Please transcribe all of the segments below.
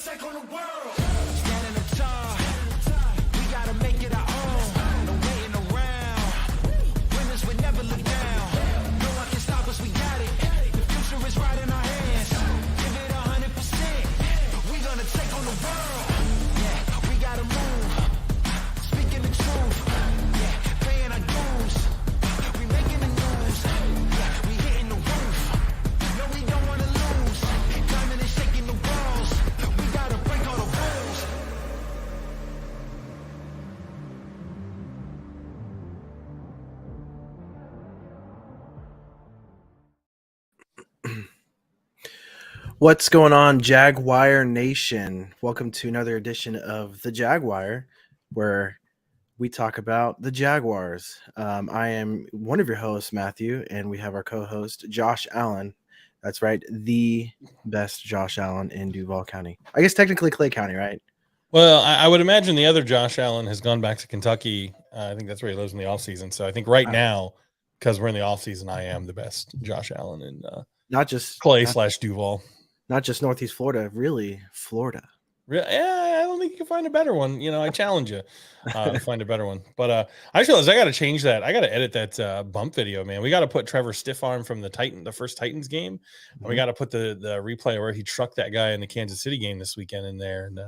take on the world. Standing tall, we gotta make it our own. No waiting around. Winners would never look down. No one can stop us, we got it. The future is right in our hands. Give it 100%. We gonna take on the world. Yeah, we gotta move. Speaking the truth. Yeah, paying our dues. We making the news. Yeah, we hitting the roof. No, we don't wanna lose. Diamond is shaking the walls. We gotta break all the rules. What's going on, Jag Wire Nation? Welcome to another edition of the Jag Wire, where we talk about the Jaguars. I am one of your hosts, Matthew, and we have our co-host, Josh Allen. That's right, the best Josh Allen in Duval County. I guess technically Clay County, right? Well, I would imagine the other Josh Allen has gone back to Kentucky. I think that's where he lives in the offseason. So I think right now, because we're in the offseason, I am the best Josh Allen in Not just Clay/Duval. Not just Northeast Florida, really Florida. Yeah, I don't think you can find a better one. You know, I challenge you to find a better one. But I just realized I got to change that. I got to edit that bump video, man. We got to put Trevor stiff arm from the first Titans game. And we got to put the replay where he trucked that guy in the Kansas City game this weekend in there, and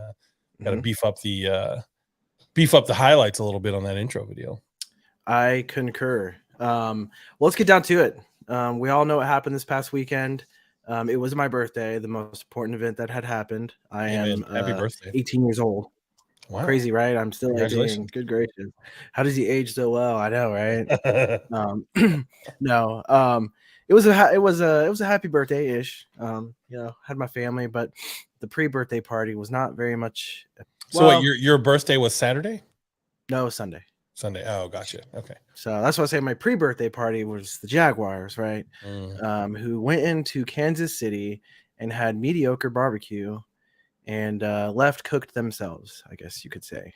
got to beef up the highlights a little bit on that intro video. I concur. Well, let's get down to it. We all know what happened this past weekend. It was my birthday, the most important event that had happened. I am happy birthday. 18 years old. Wow. Crazy, right? I'm still 18. Good gracious. How does he age so well? I know, right? No. It was a happy birthday-ish. Had my family, but the pre-birthday party was not very much. So what, your birthday was Saturday? No, Sunday. Sunday. Oh, gotcha. Okay. So that's why I say my pre-birthday party was the Jaguars, right? Who went into Kansas City and had mediocre barbecue and left cooked themselves, I guess you could say.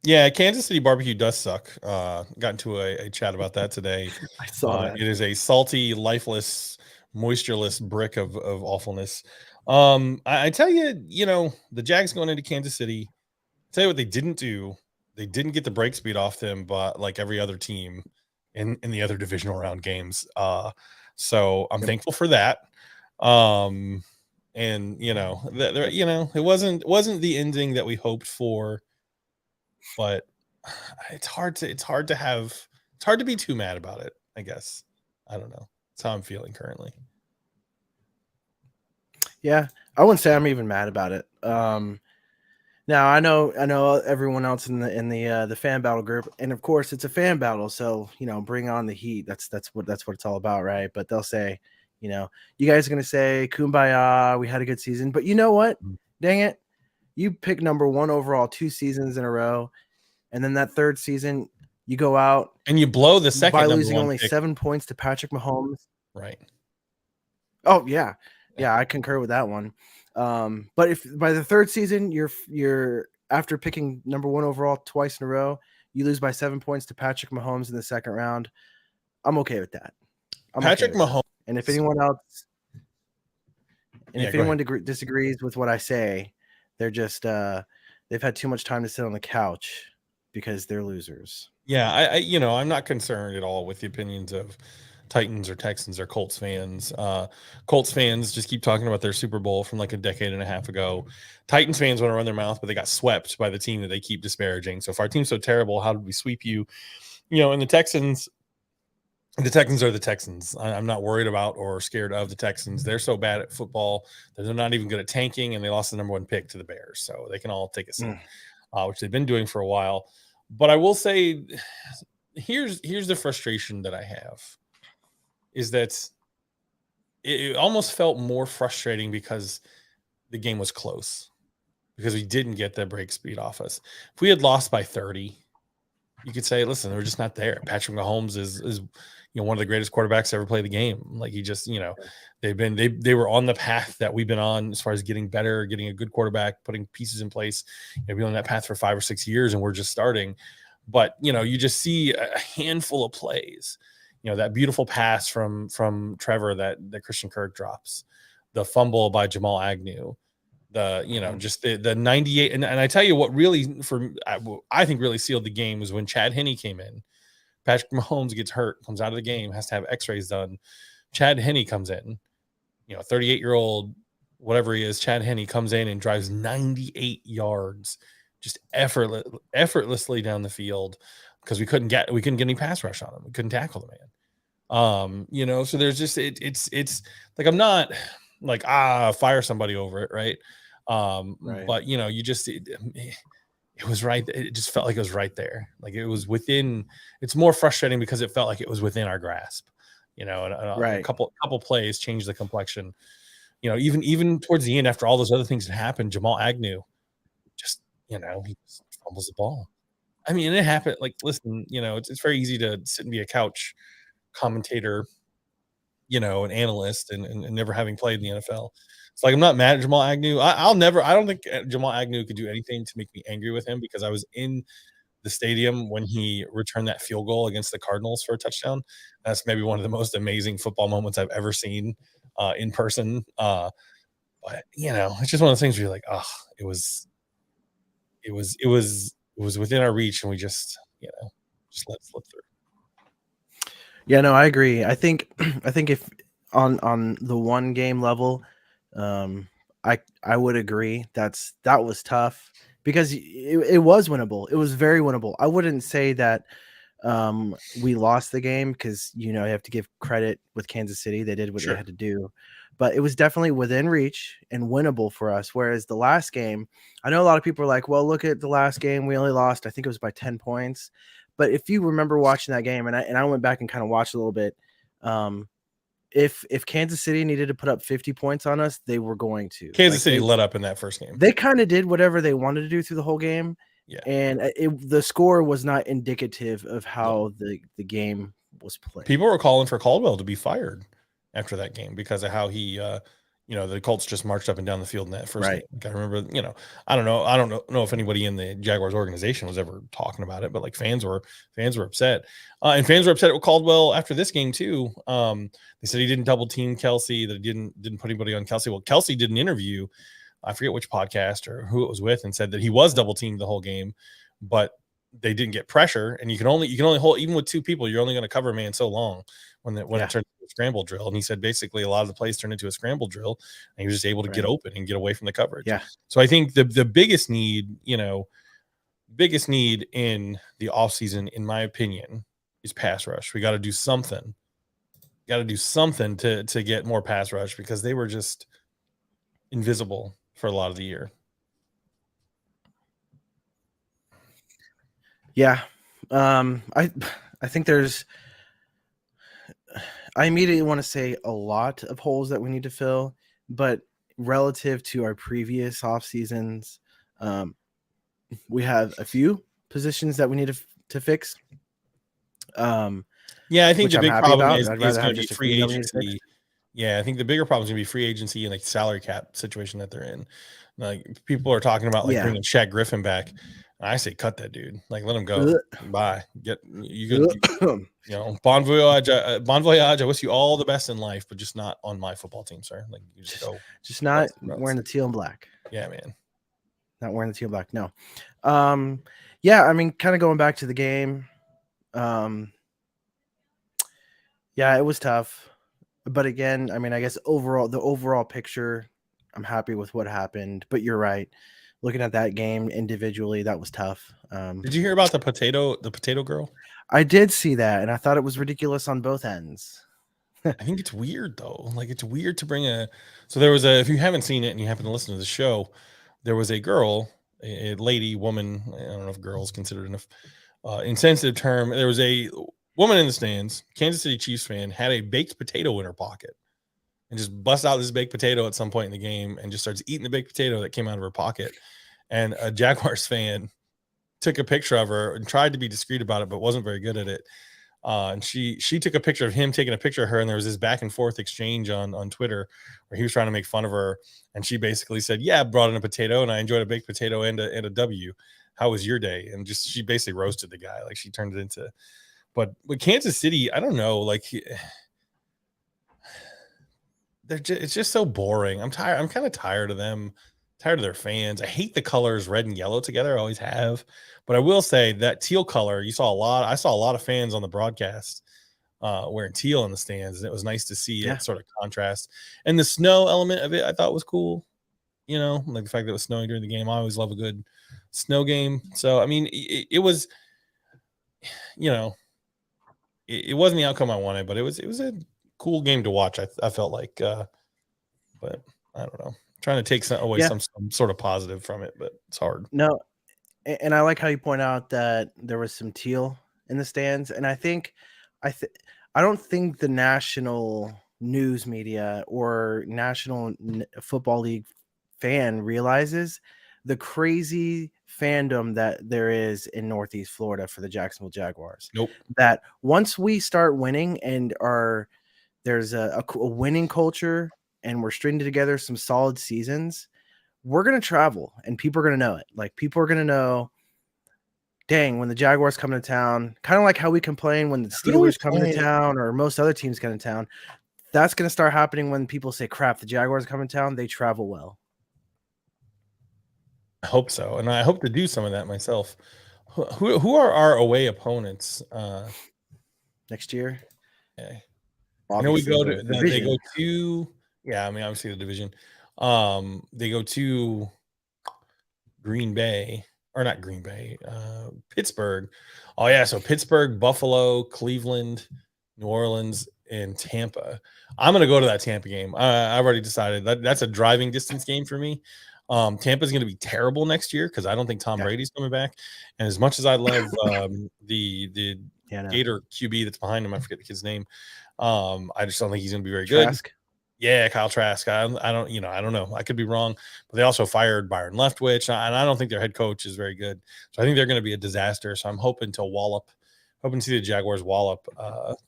Yeah, Kansas City barbecue does suck. Got into a chat about that today. I saw that. It is a salty, lifeless, moistureless brick of awfulness. I tell you, the Jags going into Kansas City, tell you what they didn't do. They didn't get the break speed off them, but like every other team in the other divisional round games. So I'm thankful for that. And it wasn't the ending that we hoped for, but it's hard to be too mad about it, I guess. I don't know. That's how I'm feeling currently. Yeah, I wouldn't say I'm even mad about it. Now I know everyone else in the fan battle group, and of course it's a fan battle, so bring on the heat. That's what it's all about, right? But they'll say, you guys are gonna say kumbaya, we had a good season, but you know what? Dang it, you pick number 1 overall 2 seasons in a row, and then that third season you go out and you blow the second by losing only 7 points to Patrick Mahomes. Right. Oh yeah, I concur with that one. But if by the third season you're after picking number 1 overall twice in a row, you lose by 7 points to Patrick Mahomes in the second round, I'm okay with that. Patrick Mahomes. And if anyone else, disagrees with what I say, they're just they've had too much time to sit on the couch because they're losers. Yeah, I'm not concerned at all with the opinions of Titans or Texans or Colts fans. Colts fans just keep talking about their Super Bowl from like a decade and a half ago. Titans fans want to run their mouth, but they got swept by the team that they keep disparaging. So if our team's so terrible, how did we sweep you? And the Texans are the Texans. I'm not worried about or scared of the Texans. They're so bad at football that they're not even good at tanking, and they lost the number 1 pick to the Bears. So they can all take a seat, which they've been doing for a while. But I will say, here's the frustration that I have. Is that it almost felt more frustrating because the game was close, because we didn't get the break speed off us. If we had lost by 30, you could say, listen, we're just not there. Patrick Mahomes is one of the greatest quarterbacks to ever play the game. Like he just, they were on the path that we've been on as far as getting better, getting a good quarterback, putting pieces in place. Been on that path for 5 or 6 years, and we're just starting. But, you just see a handful of plays. That beautiful pass from Trevor that Christian Kirk drops, the fumble by Jamal Agnew, Just the 98. And I tell you what really, I think really sealed the game was when Chad Henne came in. Patrick Mahomes gets hurt, comes out of the game, has to have x-rays done. Chad Henne comes in, 38-year-old, whatever he is, Chad Henne comes in and drives 98 yards, just effortlessly down the field because we couldn't get any pass rush on him. We couldn't tackle the man. So there's just, it's like, I'm not like, fire somebody over it. Right. Right. But it was right. It just felt like it was right there. Like it was within. It's more frustrating because it felt like it was within our grasp. And a couple plays changed the complexion. Even towards the end, after all those other things had happened, Jamal Agnew just he just fumbles the ball. I mean, it happened. Like, listen, it's very easy to sit and be a couch commentator, an analyst, and never having played in the NFL. It's like I'm not mad at Jamal Agnew. I don't think Jamal Agnew could do anything to make me angry with him because I was in the stadium when he returned that field goal against the Cardinals for a touchdown. That's maybe one of the most amazing football moments I've ever seen in person. But it's just one of those things where you're like, it was within our reach, and we just let it slip through. Yeah, no, I agree. I think if on the one game level, I would agree that was tough because it was winnable. It was very winnable. I wouldn't say that we lost the game because you have to give credit with Kansas City. They did what they had to do, but it was definitely within reach and winnable for us. Whereas the last game, I know a lot of people are like, well, look at the last game. We only lost, I think it was by 10 points. But if you remember watching that game, and I went back and kind of watched a little bit, if Kansas City needed to put up 50 points on us, they were going to. Kansas City let up in that first game. They kind of did whatever they wanted to do through the whole game. Yeah. And the score was not indicative of how the game was played. People were calling for Caldwell to be fired after that game because of how he the Colts just marched up and down the field in that first game. Like, I remember, I don't know if anybody in the Jaguars organization was ever talking about it, but like fans were upset. And fans were upset with Caldwell after this game too. They said he didn't double team Kelsey, that he didn't put anybody on Kelsey. Well, Kelsey did an interview, I forget which podcast or who it was with, and said that he was double teamed the whole game, but they didn't get pressure. And you can only hold, even with two people, you're only going to cover a man so long when it turns into a scramble drill. And he said basically a lot of the plays turned into a scramble drill, and he was just able to get open and get away from the coverage. Yeah. So I think the biggest need in the offseason, in my opinion, is pass rush. We got to do something. To get more pass rush because they were just invisible for a lot of the year. Yeah. I think I immediately want to say a lot of holes that we need to fill, but relative to our previous off seasons, we have a few positions that we need to fix. Yeah, I think the big problem is going to be free agency. Yeah, I think the bigger problem is going to be free agency and like salary cap situation that they're in. Like people are talking about bringing Shaq Griffin back. I say cut that dude. Like let him go. Bye. Bon voyage. Bon voyage. I wish you all the best in life, but just not on my football team, sir. Like you just go. Just not wearing the teal and black. Yeah, man. Not wearing the teal and black. No. Yeah, I mean, kind of going back to the game. Yeah, it was tough. But again, I mean, I guess the overall picture, I'm happy with what happened. But you're right. Looking at that game individually, that was tough. Did you hear about the potato girl? I did see that, and I thought it was ridiculous on both ends. I think it's weird though. Like it's weird to bring so there was if you haven't seen it and you happen to listen to the show, there was a girl, a lady, woman. I don't know if girl is considered enough insensitive term. There was a woman in the stands, Kansas City Chiefs fan, had a baked potato in her pocket and just busts out this baked potato at some point in the game and just starts eating the baked potato that came out of her pocket. And a Jaguars fan took a picture of her and tried to be discreet about it, but wasn't very good at it. And she took a picture of him taking a picture of her, and there was this back and forth exchange on Twitter where he was trying to make fun of her, and she basically said, "Yeah, I brought in a potato, and I enjoyed a baked potato and a W. How was your day?" And she basically roasted the guy, like she turned it into. But with Kansas City, I don't know, like it's just so boring. I'm tired. I'm kind of tired of them Tired of their fans. I hate the colors red and yellow together. I always have. But I will say that teal color, I saw a lot of fans on the broadcast wearing teal in the stands, and it was nice to see it sort of contrast. And the snow element of it I thought was cool. Like the fact that it was snowing during the game. I always love a good snow game. So I mean, it was, it wasn't the outcome I wanted, but it was a cool game to watch. I felt like, but I don't know. Trying to take away some sort of positive from it, but it's hard. No, and I like how you point out that there was some teal in the stands, and I don't think the national news media or National Football League fan realizes the crazy fandom that there is in Northeast Florida for the Jacksonville Jaguars. Nope. That once we start winning and there's a winning culture and we're stringing together some solid seasons, we're going to travel and people are going to know it. Like, people are going to know, dang, when the Jaguars come to town, kind of like how we complain when the Steelers come to town or most other teams come to town. That's going to start happening when people say, crap, the Jaguars come to town, they travel well. I hope so. And I hope to do some of that myself. Who are our away opponents next year? Okay. I know we go to they go to obviously the division. They go to Green Bay, or not Green Bay, Pittsburgh. Oh yeah, so Pittsburgh, Buffalo, Cleveland, New Orleans, and Tampa. I'm gonna go to that Tampa game. I've already decided that's a driving distance game for me. Tampa's going to be terrible next year because I don't think Tom Brady's coming back. And as much as I love the Gator QB that's behind him, I forget the kid's name. I just don't think he's going to be very good. Yeah, Kyle Trask. I don't know. I could be wrong, but they also fired Byron Leftwich, and I don't think their head coach is very good. So I think they're going to be a disaster. So I'm hoping to see the Jaguars wallop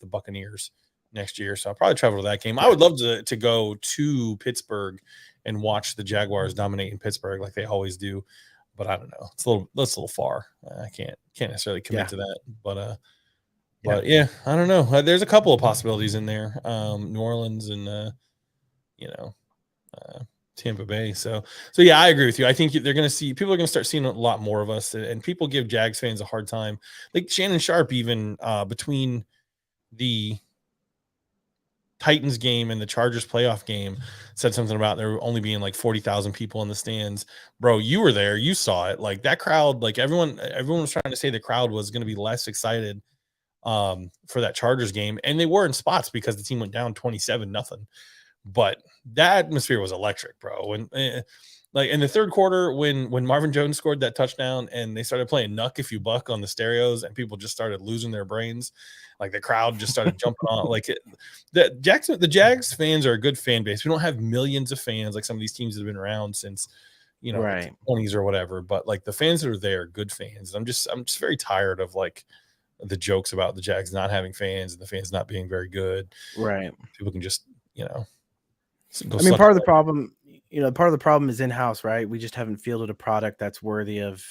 the Buccaneers next year. So I'll probably travel to that game. I would love to go to Pittsburgh and watch the Jaguars dominate in Pittsburgh like they always do, but I don't know. That's a little far. I can't necessarily commit to that, but yeah, I don't know. There's a couple of possibilities in there. New Orleans and Tampa Bay. So yeah, I agree with you. I think people are going to start seeing a lot more of us, and people give Jags fans a hard time. Like Shannon Sharp, even between the Titans game and the Chargers playoff game, said something about there only being like 40,000 people in the stands. Bro, you were there, you saw it. Like that crowd, like everyone was trying to say the crowd was going to be less excited for that Chargers game, and they were in spots because the team went down 27-0. But that atmosphere was electric, bro. And like in the third quarter, when Marvin Jones scored that touchdown and they started playing Knuck If You Buck on the stereos and people just started losing their brains, like the crowd just started jumping on. Like the Jags fans are a good fan base. We don't have millions of fans like some of these teams that have been around since right. the 20s or whatever. But like the fans that are there are good fans. I'm just very tired of like the jokes about the Jags not having fans and the fans not being very good. Right. People can just part of the problem is in-house, right? We just haven't fielded a product that's worthy of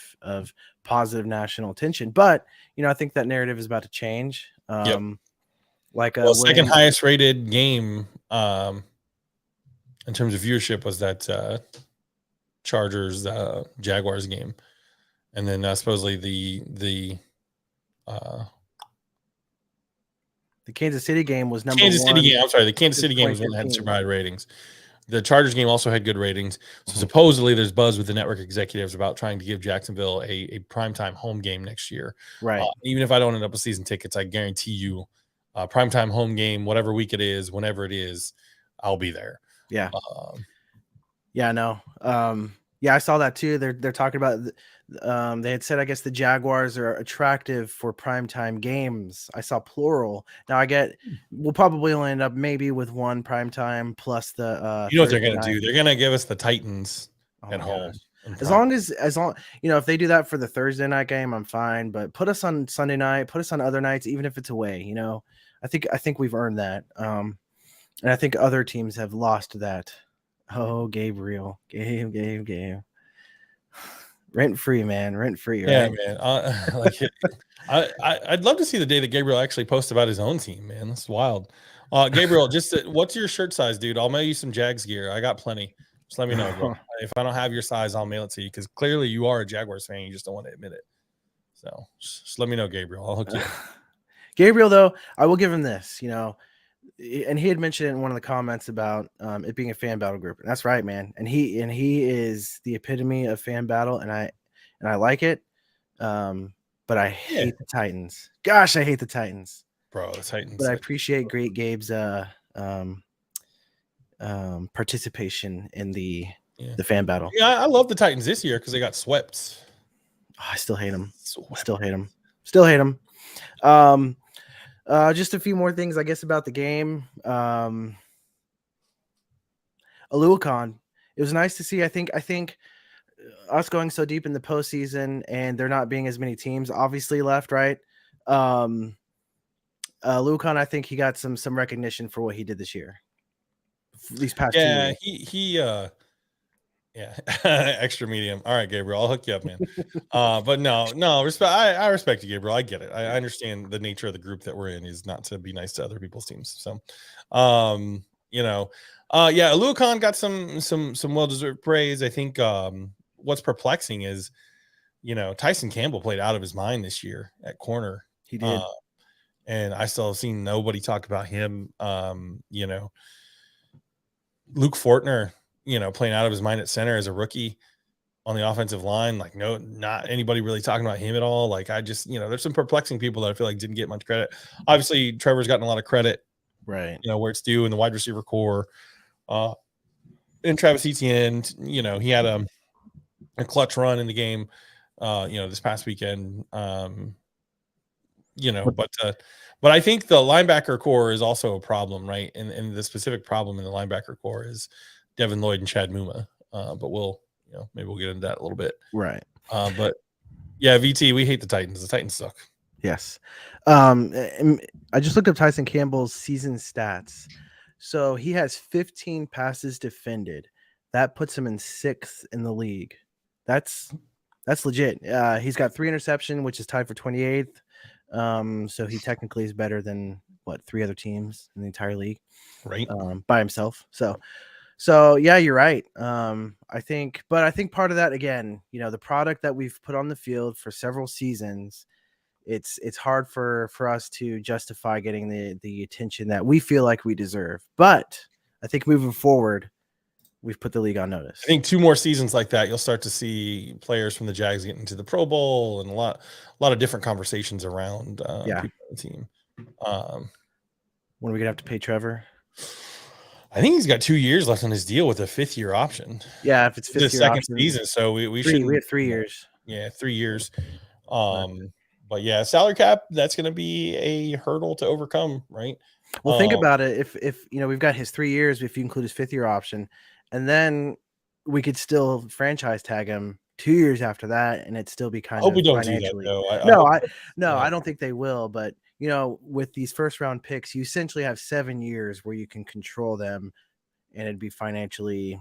positive national attention. But, I think that narrative is about to change. Like second highest rated game in terms of viewership was that Chargers Jaguars game. And then supposedly the Kansas City game was number one. The Kansas City game was one that had survived ratings. The Chargers game also had good ratings. So supposedly there's buzz with the network executives about trying to give Jacksonville a primetime home game next year. Right. Even if I don't end up with season tickets, I guarantee you primetime home game, whatever week it is, whenever it is, I'll be there. Yeah. No. I saw that too. They're talking about they had said, I guess the Jaguars are attractive for primetime games. I saw plural. Now we'll probably only end up maybe with one primetime plus the what they're gonna do? They're gonna give us the Titans at home. As long if they do that for the Thursday night game, I'm fine. But put us on Sunday night, put us on other nights, even if it's away. I think we've earned that. And I think other teams have lost that. Oh, Gabriel, Gabe. Rent free, man. Rent free. Right? Yeah, man. I'd love to see the day that Gabriel actually posts about his own team, man. That's wild. Gabriel, what's your shirt size, dude? I'll mail you some Jags gear. I got plenty. Just let me know, bro. If I don't have your size, I'll mail it to you because clearly you are a Jaguars fan. You just don't want to admit it. So just let me know, Gabriel. I'll hook you up. Gabriel, though, I will give him this, and he had mentioned it in one of the comments about it being a fan battle group. And that's right, man. And he is the epitome of fan battle, and I like it. But I hate the Titans. Gosh, I hate the Titans. Bro, the Titans. But I appreciate Great Gabe's participation in the fan battle. Yeah, I love the Titans this year because they got swept. Oh, I still hate them. Still hate them. Just a few more things, I guess, about the game. Aluakon. It was nice to see. I think us going so deep in the postseason and there not being as many teams obviously left, right? Aluakon, I think he got some recognition for what he did this year. These past 2 years. Yeah, extra medium. All right, Gabriel, I'll hook you up, man. But no, respect. I respect you, Gabriel. I get it. I understand the nature of the group that we're in is not to be nice to other people's teams. So, Aluakon got some well-deserved praise. I think what's perplexing is, Tyson Campbell played out of his mind this year at corner. He did. And I still have seen nobody talk about him. Luke Fortner, playing out of his mind at center as a rookie on the offensive line. Like, no, not anybody really talking about him at all. Like, I just, there's some perplexing people that I feel like didn't get much credit. Obviously, Trevor's gotten a lot of credit, right? Where it's due in the wide receiver core. And Travis Etienne, he had a clutch run in the game, this past weekend. But I think the linebacker core is also a problem, right? And the specific problem in the linebacker core is Devin Lloyd and Chad Muma. But maybe we'll get into that a little bit. Right. But yeah, VT, we hate the Titans. The Titans suck. Yes. I just looked up Tyson Campbell's season stats. So he has 15 passes defended. That puts him in 6th in the league. That's legit. He's got 3 interceptions, which is tied for 28th. So he technically is better than 3 other teams in the entire league, right? By himself. So yeah, you're right. I think part of that, again, the product that we've put on the field for several seasons, it's hard for us to justify getting the attention that we feel like we deserve. But I think moving forward, we've put the league on notice. I think 2 more seasons like that, you'll start to see players from the Jags get into the Pro Bowl and a lot of different conversations around people on the team. When are we gonna have to pay Trevor? I think he's got 2 years left on his deal with a 5th-year option. Yeah, if it's 5th-year second option, season, so we should. We have 3 years. Yeah, 3 years. But yeah, salary cap, that's going to be a hurdle to overcome, right? Well, think about it. If we've got his 3 years, if you include his 5th-year option, and then we could still franchise tag him 2 years after that, and it'd still be kind of. I hope we don't do that, though. I don't think they will. But with these first-round picks, you essentially have 7 years where you can control them, and it'd be financially.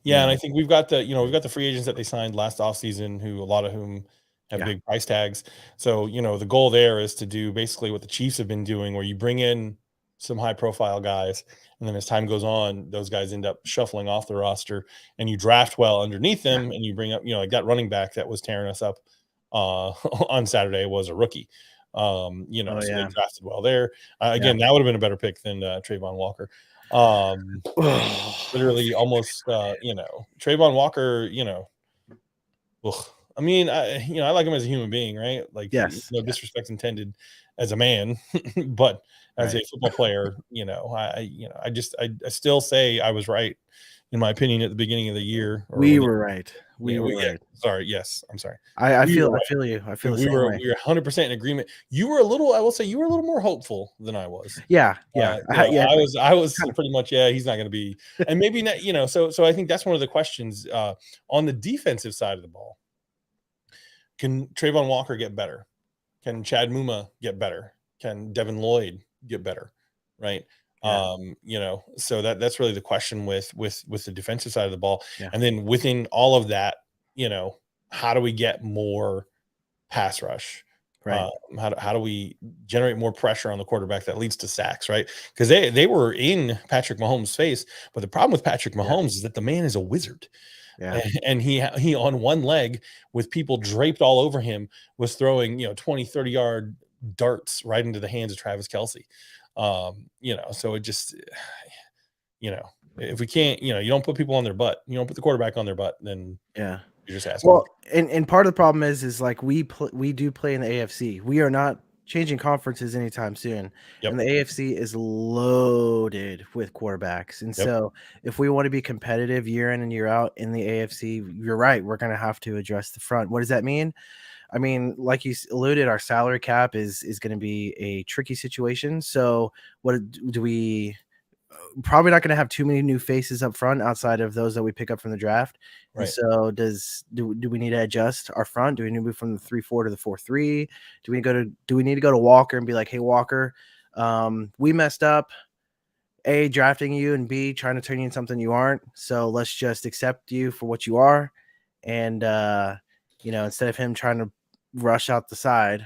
Yeah, and I think we've got the free agents that they signed last offseason, who a lot of whom have big price tags. So, the goal there is to do basically what the Chiefs have been doing, where you bring in some high profile guys, and then as time goes on, those guys end up shuffling off the roster, and you draft well underneath them, and you bring up, like that running back that was tearing us up on Saturday was a rookie. So they drafted well there. Again, that would have been a better pick than Trayvon Walker. Literally almost, Trayvon Walker, I mean, I like him as a human being, right? Like, yes, no disrespect intended as a man, but as a football player, I still say I was right in my opinion at the beginning of the year. We were right. Sorry. Yes, I'm sorry. I feel you. I feel we were 100% in agreement. I will say you were a little more hopeful than I was. Yeah. I was pretty much, he's not going to be, and maybe not, so I think that's one of the questions on the defensive side of the ball. Can Trayvon Walker get better? Can Chad Muma get better? Can Devin Lloyd get better? Right. Yeah. So that's really the question with the defensive side of the ball. Yeah. And then within all of that, how do we get more pass rush? Right. How do we generate more pressure on the quarterback that leads to sacks, right? Because they were in Patrick Mahomes' face, but the problem with Patrick Yeah. Mahomes is that the man is a wizard. Yeah. And he on one leg with people draped all over him was throwing 20-30 yard darts right into the hands of Travis Kelce. So it just if we can't, you don't put people on their butt, you don't put the quarterback on their butt, then Yeah. you're just asking. Well, and part of the problem is like we do play in the AFC. We are not changing conferences anytime soon. Yep. And the AFC is loaded with quarterbacks. And Yep. so if we want to be competitive year in and year out in the AFC, you're right, we're going to have to address the front. What does that mean? I mean, like you alluded, our salary cap is going to be a tricky situation. So what do we probably not going to have too many new faces up front outside of those that we pick up from the draft. Right. And so do we need to adjust our front? Do we need to move from the 3-4 to the 4-3? Do we need to go to Walker and be like, hey, Walker, we messed up, A, drafting you, and B, trying to turn you into something you aren't. So let's just accept you for what you are. And, instead of him trying to rush out the side,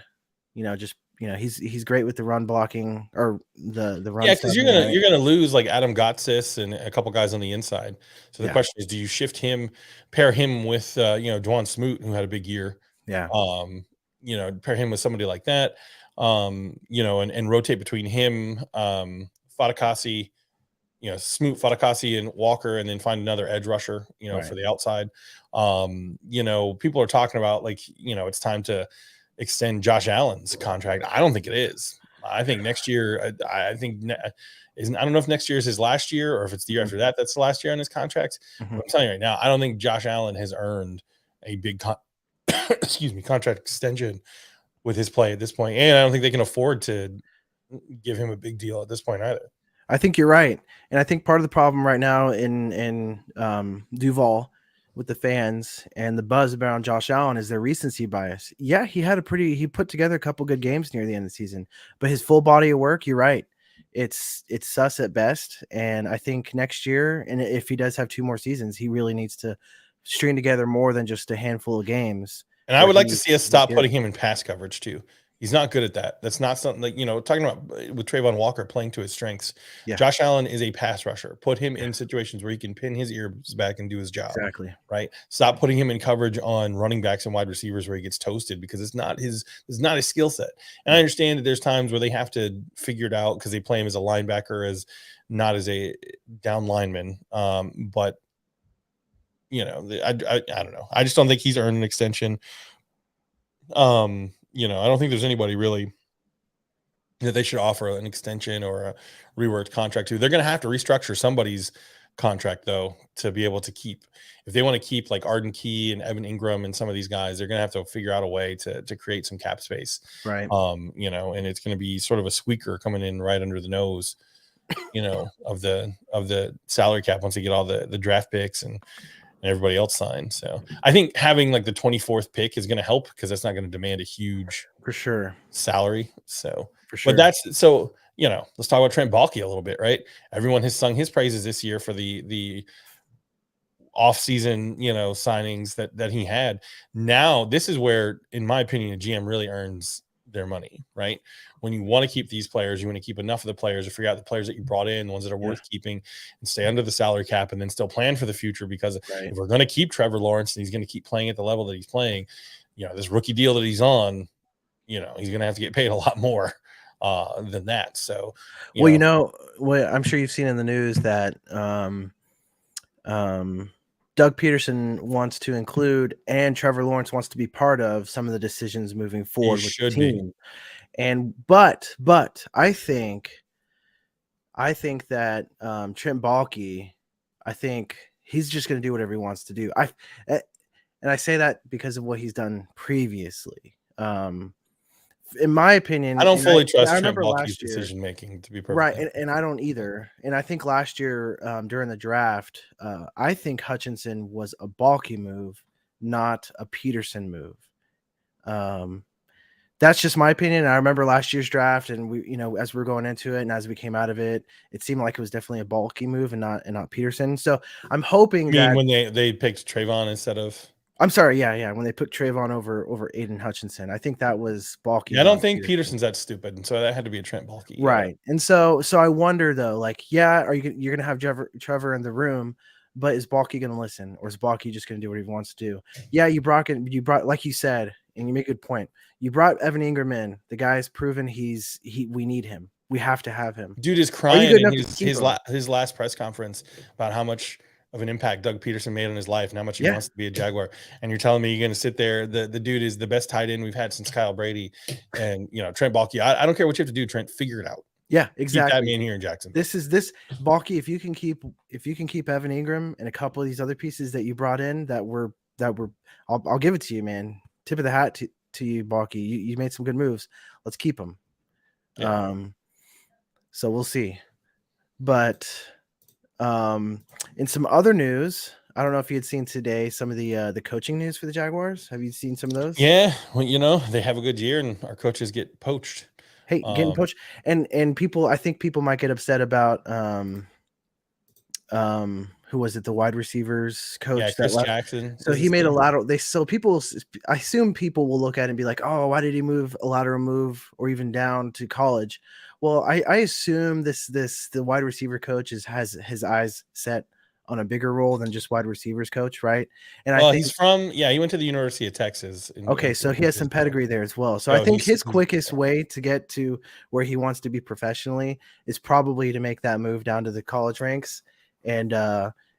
he's great with the run blocking or the run. Yeah, because you're gonna lose like Adam Gotsis and a couple guys on the inside. So the question is, do you shift him, pair him with Dwan Smoot, who had a big year? Yeah. Pair him with somebody like that. And rotate between him, Fatukasi, Smoot, Fatukasi, and Walker, and then find another edge rusher, Right. for the outside. People are talking about it's time to extend Josh Allen's contract. I don't think it is. I think next year, I don't know if next year is his last year or if it's the year after that that's the last year on his contract. Mm-hmm. But I'm telling you right now, I don't think Josh Allen has earned a big contract extension with his play at this point. And I don't think they can afford to give him a big deal at this point either. I think you're right. And I think part of the problem right now in Duval with the fans and the buzz around Josh Allen is their recency bias. Yeah, he put together a couple good games near the end of the season, but his full body of work, you're right, it's sus at best. And I think next year, and if he does have 2 more seasons, he really needs to string together more than just a handful of games. And I would like to see us stop putting him in pass coverage too. He's not good at that. That's not something like, talking about with Trayvon Walker playing to his strengths. Yeah. Josh Allen is a pass rusher. Put him in situations where he can pin his ears back and do his job. Exactly. Right. Stop putting him in coverage on running backs and wide receivers where he gets toasted because it's not his skill set. And I understand that there's times where they have to figure it out because they play him as a linebacker, as not as a down lineman. But I don't know. I just don't think he's earned an extension. I don't think there's anybody really that they should offer an extension or a reworked contract to. They're going to have to restructure somebody's contract though to be able to keep. If they want to keep like Arden Key and Evan Ingram and some of these guys, they're going to have to figure out a way to create some cap space. Right. And it's going to be sort of a squeaker coming in right under the nose, of the salary cap once they get all the draft picks and everybody else signed. So I think having like the 24th pick is going to help because that's not going to demand a huge for sure salary. So for sure. But that's so let's talk about Trent Baalke a little bit, right? Everyone has sung his praises this year for the offseason signings that he had. Now this is where, in my opinion, a GM really earns their money, right? When you want to keep these players, you want to keep enough of the players to figure out the players that you brought in, the ones that are worth keeping, and stay under the salary cap, and then still plan for the future. Because if we're going to keep Trevor Lawrence and he's going to keep playing at the level that he's playing, this rookie deal that he's on, he's going to have to get paid a lot more than that. So, I'm sure you've seen in the news that Doug Peterson wants to include and Trevor Lawrence wants to be part of some of the decisions moving forward with the team. And but I think that Trent Baalke, I think he's just going to do whatever he wants to do. And I say that because of what he's done previously. In my opinion, I don't fully trust Trent Baalke's decision making, to be perfect. Right, and I don't either. And I think last year during the draft, I think Hutchinson was a Baalke move, not a Peterson move. That's just my opinion. I remember last year's draft, and we, as we were going into it, and as we came out of it, it seemed like it was definitely a Baalke move and not Peterson. So I'm hoping that when they picked Trayvon instead of I'm sorry, yeah. When they put Trayvon over Aiden Hutchinson, I think that was Balky. Yeah, I don't Not think Peterson. Peterson's that stupid, and so that had to be a Trent Baalke. Right. And so I wonder though, like, yeah, you're gonna have Trevor in the room, but is Balky gonna listen, or is Balky just gonna do what he wants to do? Yeah, you brought like you said, and you make a good point. You brought Evan Ingram in. The guy's proven we need him. We have to have him. Dude is Are you crying good in enough to keep him? his last press conference about how much of an impact Doug Peterson made on his life and how much he Yeah. wants to be a Jaguar. And you're telling me you're going to sit there. The dude is the best tight end we've had since Kyle Brady. And, Trent Baalke, I don't care what you have to do, Trent, figure it out. Yeah, Keep exactly. that man here in Jackson. This Balky, if you can keep Evan Ingram and a couple of these other pieces that you brought in that were I'll give it to you, man. Tip of the hat to you, Balky. You made some good moves. Let's keep them. Yeah. So we'll see. But in some other news, I don't know if you had seen today some of the coaching news for the Jaguars. Have you seen some of those? Yeah. Well, they have a good year and our coaches get poached. Hey, getting poached, and people, I think people might get upset about who was it, the wide receivers coach that Chris left. Jackson. So he made a lateral. I assume people will look at it and be like, oh, why did he move a lateral move or even down to college? Well, I assume the wide receiver coach has his eyes set on a bigger role than just wide receivers coach, right? And I think he went to the University of Texas. So he has some pedigree there as well. So I think his quickest way to get to where he wants to be professionally is probably to make that move down to the college ranks and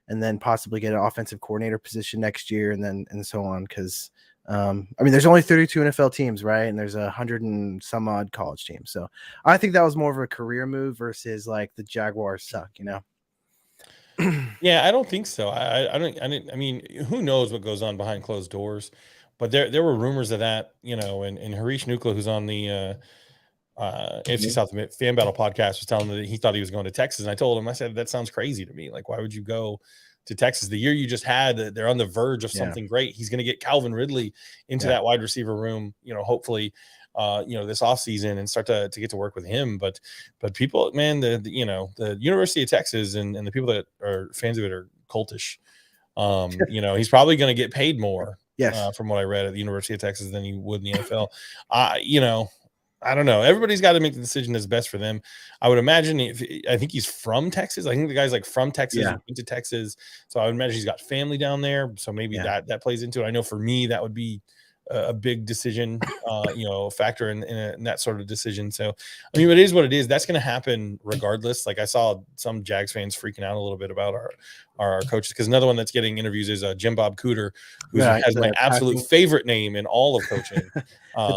then possibly get an offensive coordinator position next year and so on. Because there's only 32 NFL teams, right? And there's 100 and some odd college teams. So I think that was more of a career move versus like the Jaguars suck, Yeah, I don't think so. I mean, who knows what goes on behind closed doors? But there were rumors of that, and Harish Nukla, who's on the AFC South Fan Battle podcast, was telling me that he thought he was going to Texas. And I told him, I said, that sounds crazy to me. Like, why would you go to Texas? The year you just had, they're on the verge of something great. He's going to get Calvin Ridley into that wide receiver room, hopefully, this offseason and start to get to work with him. But people, man, the University of Texas and the people that are fans of it are cultish. He's probably going to get paid more. Yes. From what I read at the University of Texas than he would in the NFL. I don't know. Everybody's got to make the decision that's best for them. I would imagine I think he's from Texas. I think the guy's like from Texas, went to Texas. So I would imagine he's got family down there. So maybe that plays into it. I know for me, that would be a big decision, factor in that sort of decision. So, I mean, it is what it is. That's going to happen regardless. Like I saw some Jags fans freaking out a little bit about our coaches, because another one that's getting interviews is Jim Bob Cooter, who has my absolute favorite name in all of coaching. The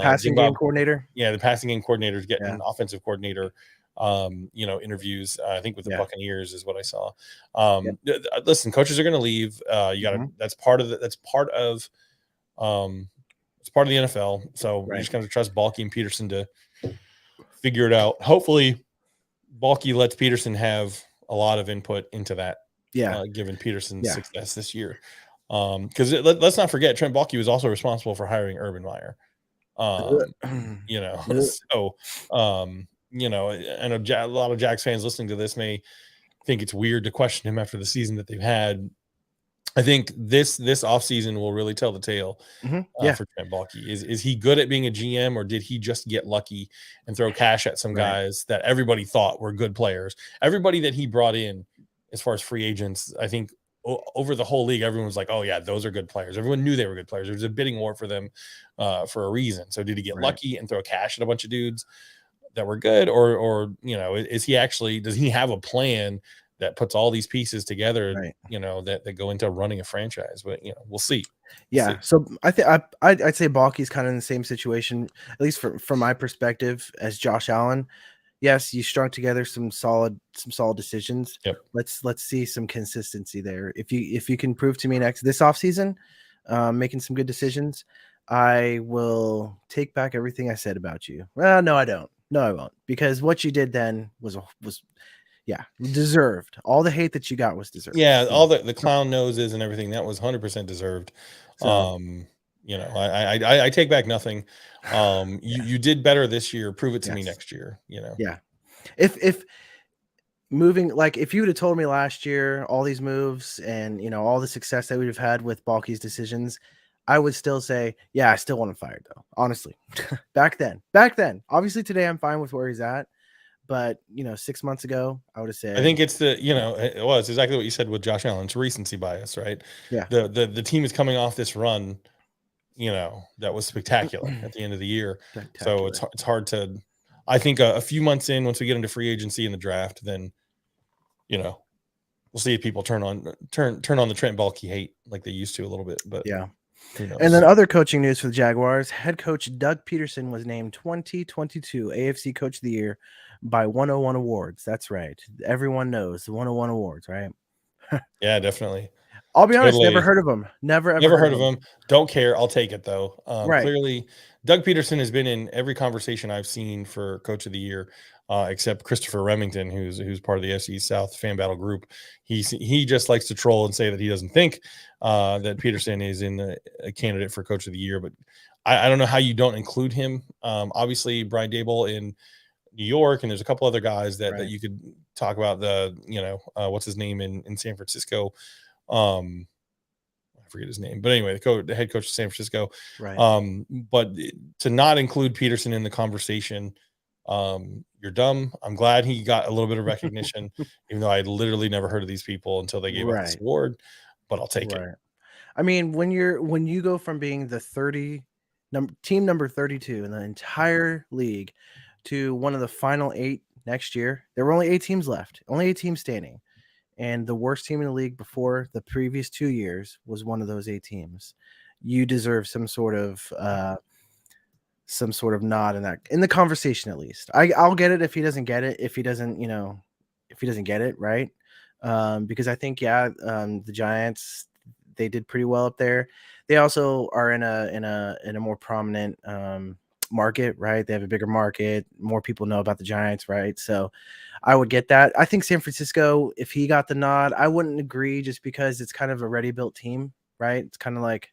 passing game coordinator. Yeah, the passing game coordinator is getting an offensive coordinator. Interviews. I think with the Buccaneers is what I saw. Listen, coaches are going to leave. You got to. That's part of it's part of the NFL. So we just got to trust Baalke and Peterson to figure it out. Hopefully, Baalke lets Peterson have a lot of input into that. Given Peterson's success this year. Because let's not forget, Trent Baalke was also responsible for hiring Urban Meyer. So I know a lot of Jags fans listening to this may think it's weird to question him after the season that they've had. I think this offseason will really tell the tale for Trent Baalke. Is he good at being a GM, or did he just get lucky and throw cash at some guys that everybody thought were good players? Everybody that he brought in as far as free agents, I think over the whole league, everyone was like, oh yeah, those are good players. Everyone knew they were good players. There was a bidding war for them for a reason. So did he get lucky and throw cash at a bunch of dudes that were good, or is he actually, does he have a plan that puts all these pieces together, that go into running a franchise? But we'll see. So I think I'd say Baalke's kind of in the same situation, at least from my perspective, as Josh Allen. Yes, you strung together some solid decisions. Let's see some consistency there. If you can prove to me this offseason, making some good decisions, I will take back everything I said about you. Well, no, I don't. No, I won't, because what you did then was deserved. All the hate that you got was deserved. Yeah, all the clown noses and everything, that was 100% deserved. So, I take back nothing. You did better this year. Prove it to me next year. If moving, like if you would have told me last year all these moves and all the success that we'd have had with Baalke's decisions, I would still say, yeah, I still want him fired though. Honestly, back then, obviously today I'm fine with where he's at, but 6 months ago I would have said, I think it's it's exactly what you said with Josh Allen. It's recency bias, right? Yeah. The team is coming off this run, that was spectacular at the end of the year. So it's hard to, I think a few months in, once we get into free agency and the draft, then, we'll see if people turn on the Trent Baalke hate like they used to a little bit, but yeah. who knows? And then other coaching news for the Jaguars, head coach Doug Peterson was named 2022 AFC Coach of the Year by 101 Awards. That's right. Everyone knows the 101 Awards, right? Yeah, definitely. I'll be honest, Totally. never heard of him. Never heard of him. Don't care. I'll take it though. Right. Clearly, Doug Peterson has been in every conversation I've seen for Coach of the Year, except Christopher Remington, who's part of the FC South fan battle group. He just likes to troll and say that he doesn't think that Peterson is a candidate for Coach of the Year. But I don't know how you don't include him. Obviously, Brian Daboll in New York, and there's a couple other guys that you could talk about. What's his name in San Francisco. I forget his name, but anyway, the head coach of San Francisco. Right. But to not include Peterson in the conversation, you're dumb. I'm glad he got a little bit of recognition, even though I literally never heard of these people until they gave out this award. But I'll take it. I mean, when you go from being the team number 32 in the entire league to one of the final 8 next year, there were only 8 teams left, only 8 teams standing. And the worst team in the league before the previous 2 years was one of those 8 teams. You deserve some sort of nod in the conversation, at least. I'll get it if he doesn't get it. If he doesn't get it, right? Because I think the Giants, they did pretty well up there. They also are in a more prominent market, right? They have a bigger market. More people know about the Giants, right? So I would get that. I think San Francisco, if he got the nod, I wouldn't agree just because it's kind of a ready-built team, right? It's kind of like,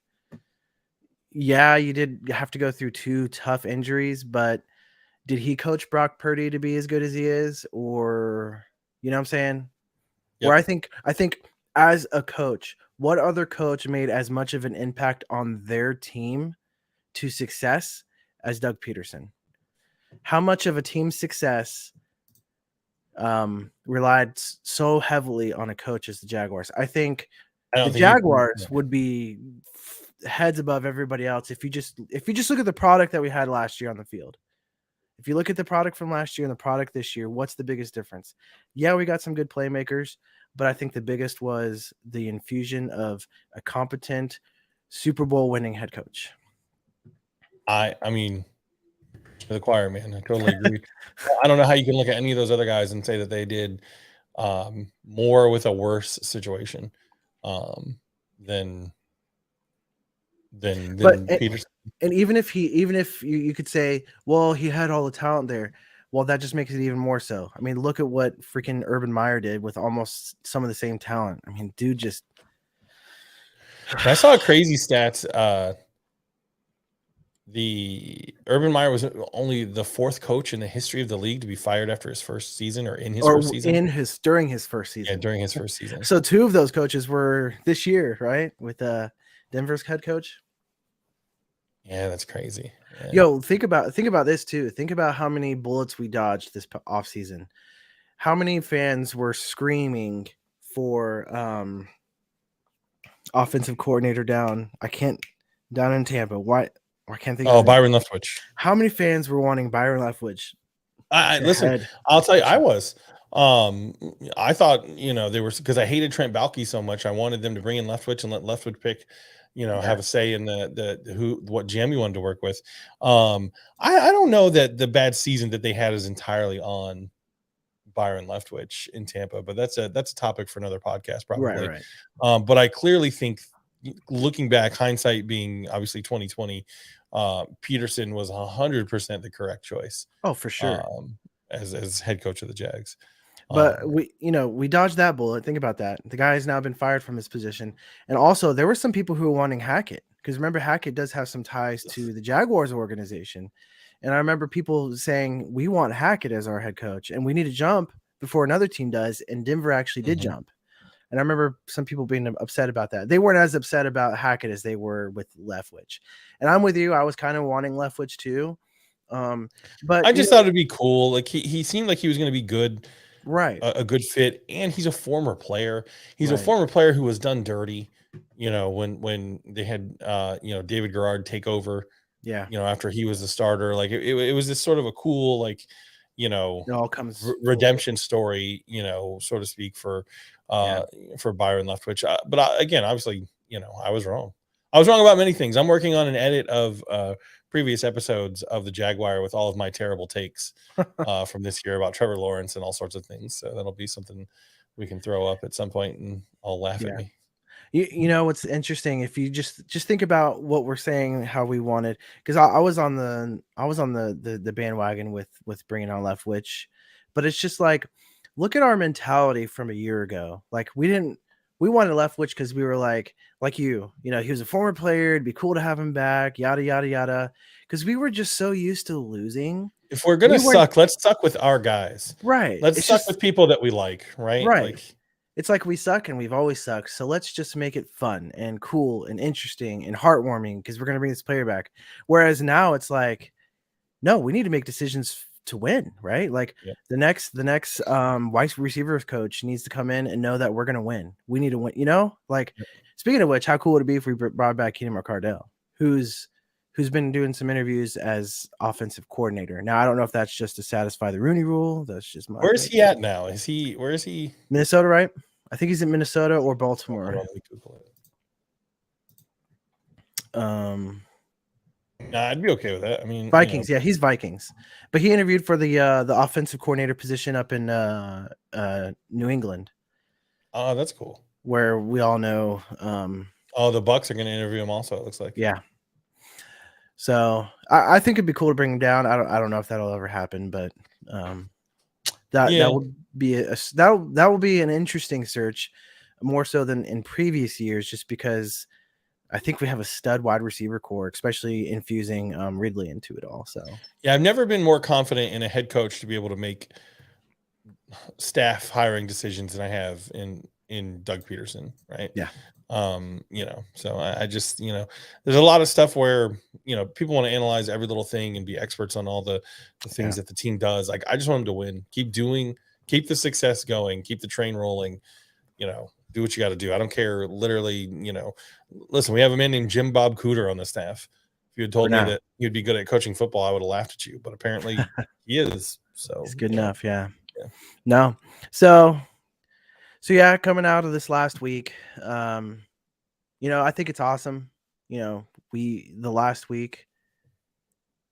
yeah, you did have to go through 2 tough injuries, but did he coach Brock Purdy to be as good as he is? Or, you know what I'm saying? Yep. Where I think as a coach, what other coach made as much of an impact on their team to success as Doug Peterson? How much of a team's success relied so heavily on a coach as the Jaguars? I think the Jaguars would be heads above everybody else if you just look at the product that we had last year on the field. If you look at the product from last year and the product this year, what's the biggest difference? Yeah, we got some good playmakers, but I think the biggest was the infusion of a competent Super Bowl winning head coach. I mean, to the choir, man. I totally agree. I don't know how you can look at any of those other guys and say that they did more with a worse situation than Peterson. And even if you could say, well, he had all the talent there, well, that just makes it even more so. I mean, look at what freaking Urban Meyer did with almost some of the same talent. I mean, dude, just. I saw a crazy stats. The Urban Meyer was only the 4th coach in the history of the league to be fired after his first season, or first season. During his first season. Yeah, during his first season. So 2 of those coaches were this year, right? With Denver's head coach. Yeah, that's crazy. Yeah. Yo, think about this too. Think about how many bullets we dodged this offseason. How many fans were screaming for offensive coordinator down in Tampa? Why? I can't think. Byron Leftwich. How many fans were wanting Byron Leftwich? Listen, I'll tell you, I was. I thought, they were, because I hated Trent Baalke so much. I wanted them to bring in Leftwich and let Leftwich pick, have a say in what GM you wanted to work with. I don't know that the bad season that they had is entirely on Byron Leftwich in Tampa, but that's a topic for another podcast, probably. Right. But I clearly think, looking back, hindsight being obviously 2020, Peterson was 100% the correct choice. Oh, for sure. As head coach of the Jags. But we dodged that bullet. Think about that. The guy has now been fired from his position. And also there were some people who were wanting Hackett, because remember, Hackett does have some ties to the Jaguars organization. And I remember people saying, we want Hackett as our head coach and we need to jump before another team does. And Denver actually did jump. And I remember some people being upset about that. They weren't as upset about Hackett as they were with Leftwich. And I'm with you. I was kind of wanting Leftwich too. But I just thought it'd be cool. Like he seemed like he was going to be good, right. a good fit, and he's a former player. He's a Right. former player who was done dirty. When they had David Garrard take over. Yeah. After he was the starter, like it was this sort of a cool, like, It all comes redemption story, so to speak, for Byron Leftwich. But again, obviously, I was wrong. I was wrong about many things. I'm working on an edit of previous episodes of the Jag Wire with all of my terrible takes from this year about Trevor Lawrence and all sorts of things. So that'll be something we can throw up at some point, and I'll laugh at me. You know what's interesting, if you just think about what we're saying, how we wanted, because I was on the bandwagon with bringing on Leftwich, but it's just like, look at our mentality from a year ago. Like we wanted Leftwich because we were like he was a former player, it'd be cool to have him back, yada yada yada, because we were just so used to losing. If we're gonna suck, let's suck with our guys, right? Let's suck with people that we like, right? Right. It's like we suck and we've always sucked. So let's just make it fun and cool and interesting and heartwarming because we're going to bring this player back. Whereas now it's like, no, we need to make decisions to win, right? Like the next wide receivers coach needs to come in and know that we're going to win. We need to win, like speaking of which, how cool would it be if we brought back Keenan McCardell, who's been doing some interviews as offensive coordinator. Now, I don't know if that's just to satisfy the Rooney rule. That's just my Where's he at now? Where is he? Minnesota, right? I think he's in Minnesota or Baltimore. I'd be okay with that. I mean, Vikings. Yeah, he's Vikings. But he interviewed for the offensive coordinator position up in New England. Oh, that's cool. Where we all know. The Bucks are going to interview him also, it looks like. Yeah. So I think it'd be cool to bring him down. I don't know if that'll ever happen, but that would be that will be an interesting search, more so than in previous years, just because I think we have a stud wide receiver core, especially infusing Ridley into it all. So yeah, I've never been more confident in a head coach to be able to make staff hiring decisions than I have in Doug Peterson, right? Yeah. So I just, there's a lot of stuff where, people want to analyze every little thing and be experts on all the things that the team does. Like, I just want them to win, keep the success going, keep the train rolling, do what you got to do. I don't care. Literally, listen, we have a man named Jim Bob Cooter on the staff. If you had told me that you'd be good at coaching football, I would have laughed at you, but apparently he is. So it's good enough. Yeah. No. So yeah, coming out of this last week, I think it's awesome. The last week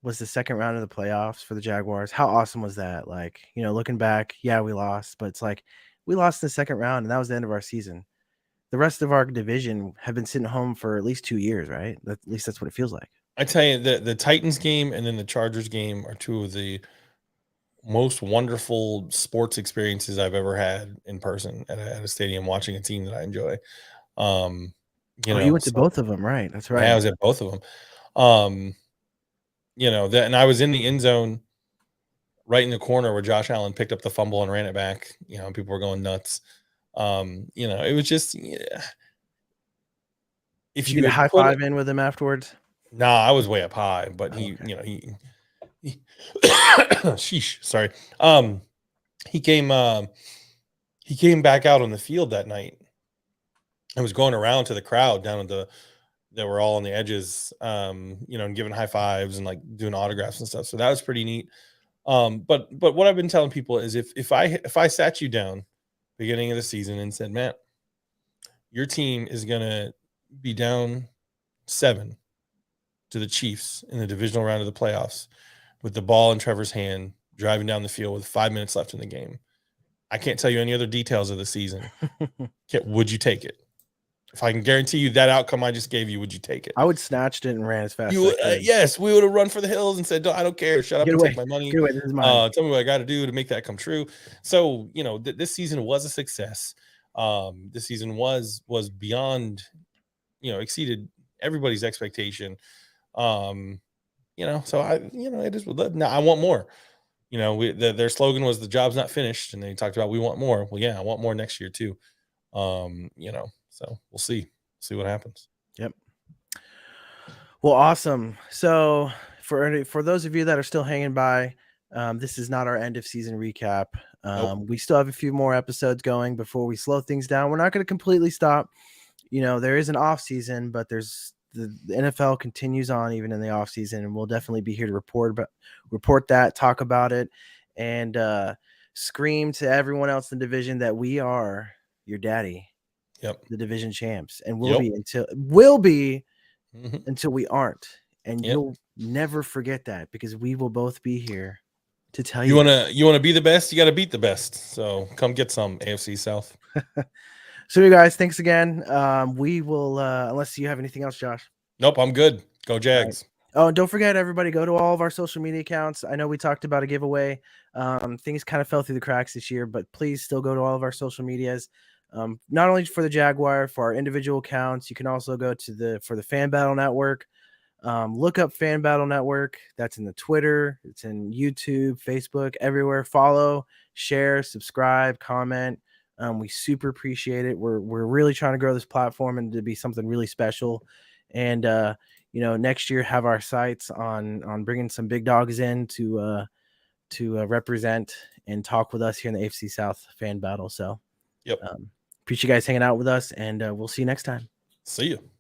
was the second round of the playoffs for the Jaguars. How awesome was that? Like, looking back, yeah, we lost, but it's like we lost in the second round and that was the end of our season. The rest of our division have been sitting home for at least 2 years, right? At least that's what it feels like. I tell you, the Titans game and then the Chargers game are two of the most wonderful sports experiences I've ever had in person at a stadium, watching a team that I enjoy. You went to both of them, right? That's right. Yeah, I was at both of them. And I was in the end zone right in the corner where Josh Allen picked up the fumble and ran it back. And people were going nuts. It was just, if you get a high five in with him afterwards. No, I was way up high, but he sheesh, sorry. He came back out on the field that night. I was going around to the crowd down at that were all on the edges, and giving high fives and like doing autographs and stuff. So that was pretty neat. But what I've been telling people is if I sat you down beginning of the season and said, Matt, your team is gonna be down 7 to the Chiefs in the divisional round of the playoffs with the ball in Trevor's hand, driving down the field with 5 minutes left in the game. I can't tell you any other details of the season. Would you take it? If I can guarantee you that outcome I just gave you, would you take it? I would snatched it and ran as fast as I could. Yes, we would have run for the hills and said, I don't care. Shut up and take my money. Get away. This is mine. Tell me what I got to do to make that come true. So, this season was a success. This season was beyond, exceeded everybody's expectation. So it is. Now I want more. Their slogan was the job's not finished, and they talked about we want more. Well, yeah, I want more next year too. So we'll see what happens. Yep. Well, awesome. So for those of you that are still hanging by, this is not our end of season recap. Nope. We still have a few more episodes going before we slow things down. We're not going to completely stop. There is an off season, but there's the NFL continues on even in the off season, and we'll definitely be here to report that, talk about it, and scream to everyone else in the division that we are your daddy. Yep. The division champs, and Yep. will be Mhm. until we aren't. And Yep. you'll never forget that, because we will both be here to tell You you. want to be the best, you got to beat the best. So come get some, AFC South. So you guys, thanks again. We will unless you have anything else, Josh. Nope, I'm good. Go Jags. Right. Oh, and don't forget, everybody, go to all of our social media accounts. I know we talked about a giveaway. Things kind of fell through the cracks this year, but please still go to all of our social medias. Not only for the Jag Wire, for our individual accounts, you can also go to for the Fan Battle Network. Look up Fan Battle Network. That's in the Twitter, it's in YouTube, Facebook, everywhere. Follow, share, subscribe, comment. We super appreciate it. We're really trying to grow this platform and to be something really special. And next year have our sights on bringing some big dogs in to represent and talk with us here in the AFC South Fan Battle. So, Yep. appreciate you guys hanging out with us, and we'll see you next time. See you.